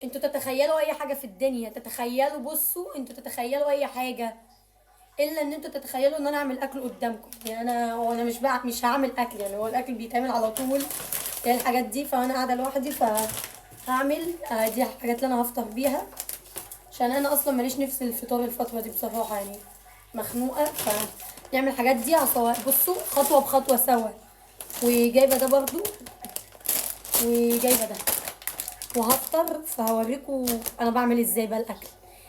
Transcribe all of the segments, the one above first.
انتوا تتخيلوا اي حاجه في الدنيا، تتخيلوا، بصوا انتوا تتخيلوا اي حاجه الا ان انتوا تتخيلوا ان انا اعمل اكل قدامكم. يعني انا مش هعمل اكل، يعني هو الاكل بيتعمل على طول، هي الحاجات دي. فانا قاعده لوحدي فهعمل دي الحاجات اللي انا هفطر بيها، عشان انا اصلا ماليش نفس الفطار الفتره دي بصراحه، يعني مخنوقه. فنعمل الحاجات دي على بصوا خطوه بخطوه سوا. وجايبه ده برضو، وجايبه ده، وهفطر فهوريكم انا بعمل ازاي بقى الاكل.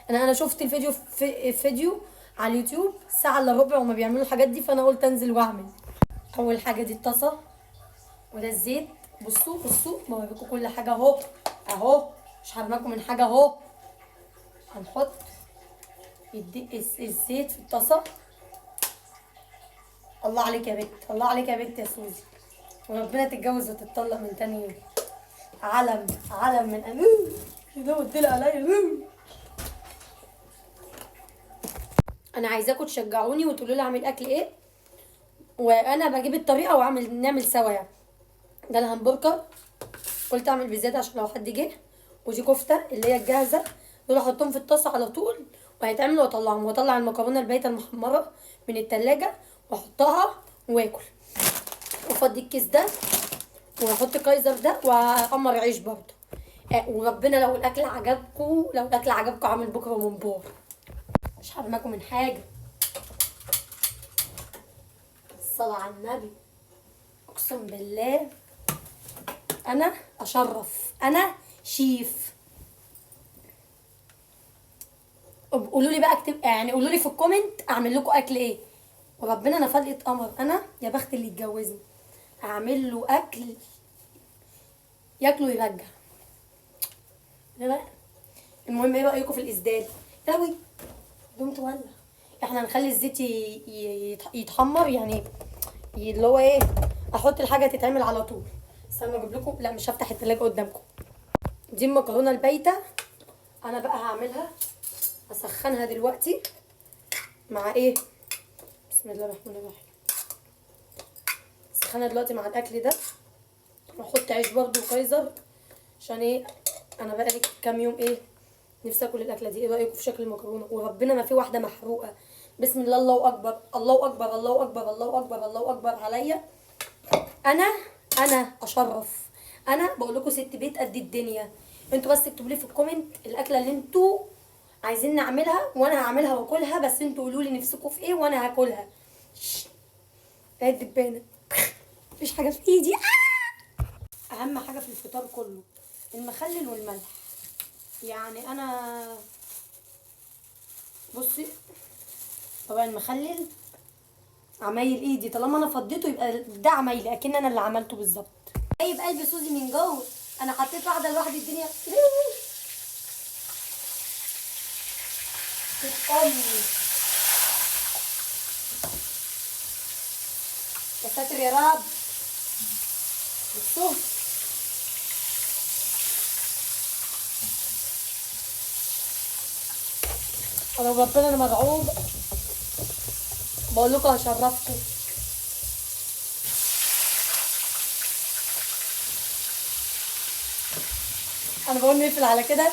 انا شفت الفيديو في فيديو على اليوتيوب ساعه الا ربع وما بيعملوا الحاجات دي، فانا قلت انزل واعمل. اول حاجه دي الطاسه، وده الزيت. بصوا بوريكم كل حاجه اهو، اهو مش هرماكم من حاجه اهو. هنحط الزيت في الطاسه. الله عليك يا بت، الله عليك يا بت يا سوزي، وربنا تتجوز وتتطلق من تاني يوم. علم من امين ده قلت لي عليا. انا عايزاكم تشجعوني وتقولوا لي اعمل اكل ايه، وانا بجيب الطريقه نعمل سوا يعني. ده الهمبرجر قلت اعمل بزياده عشان لو حد جه، ودي كفته اللي هي الجاهزه، دول احطهم في الطاسه على طول وهيتعملوا واطلعهم، واطلع المكرونه البايته المحمره من التلاجة واحطها واكل، وافضي الكيس ده واحط كايزر ده واقمر عيش برضه. وربنا لو الاكل عجبكم، لو الاكل عجبكم عامل بكره ومنبار، مش هرماكم من حاجه. الصلاه على النبي، اقسم بالله انا اشرف، انا شيف. قولوا لي بقى، اكتب يعني، قولوا لي في الكومنت اعمل لكم اكل ايه. وربنا انا فلقة قمر، انا يا بخت اللي يتجوزني اعمل له اكل ياكله يرجع. ده بقى المهم، ايه رايكم في الاسدال؟ يا لهوي دوم تولع. احنا هنخلي الزيت يتحمر يعني، اللي هو ايه، احط الحاجه تتعمل على طول. استنوا اجيب لكم، لا مش هفتح التلاجة قدامكم. دي المكرونه البايته، انا بقى هعملها، اسخنها دلوقتي مع ايه، بسم الله الرحمن الرحيم. اسخنها دلوقتي مع الاكل ده، واحط عيش برضو كايزر، عشان ايه، انا بقى لي كام يوم ايه نفسي اكل الاكله دي. ايه رايكم في شكل المكرونه؟ وربنا ما في واحده محروقه. بسم الله، الله اكبر الله اكبر الله اكبر الله اكبر الله اكبر عليا. انا انا اشرف، انا بقول لكم ست بيت قد الدنيا. انتوا بس اكتبوا لي في الكومنت الاكله اللي انتوا عايزين نعملها، وانا هعملها واكلها، بس انتوا قولوا لي نفسكم في ايه وانا هاكلها. اهي الدبانه مفيش حاجه في ايدي. اهم حاجه في الفطار كله المخلل والملح. يعني انا بصي، طبعا المخلل عمايل ايدي، طالما انا فضيته يبقى ده عمايلي، اكن انا اللي عملته بالظبط. طيب قلب سوزي من جوه، انا حطيت واحده لوحدي الدنيا امي. يا ساتر يا رب. بصوا انا ربنا انا مرعوب، بقول لكم هشرفكم. انا بقول نقفل على كده.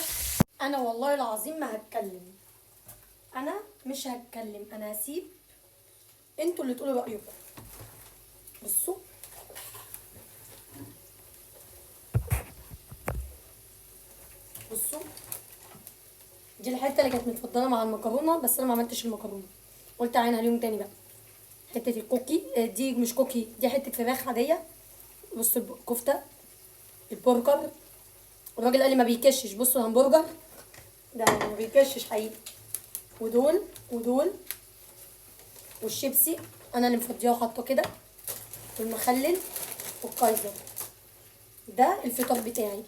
انا والله العظيم ما هتكلم، انا مش هتكلم، انا هسيب انتوا اللي تقولوا رايكم. بصوا بصوا، دي الحته اللي كانت متفضله مع المكرونه، بس انا ما عملتش المكرونه، قلت اعينها اليوم تاني بقى. حته الكوكي دي مش كوكي، دي حته فراخ عاديه. بصوا الكفته، البرجر، الراجل قال لي ما بيكشش. بصوا الهمبرجر ده ما بيكشش حقيقي. ودول والشيبسي انا اللي مفضياه وحاطاه كده، والمخلل والكايزر. ده الفطار بتاعي.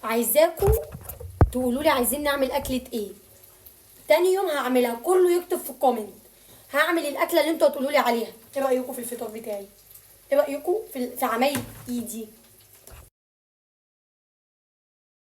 عايزاكم تقولوا لي عايزين نعمل اكله ايه، تاني يوم هعملها. كله يكتب في الكومنت هعمل الاكله اللي انتوا هتقولوا لي عليها. ايه رايكم في الفطار بتاعي؟ ايه رايكم في عمايل ايدي؟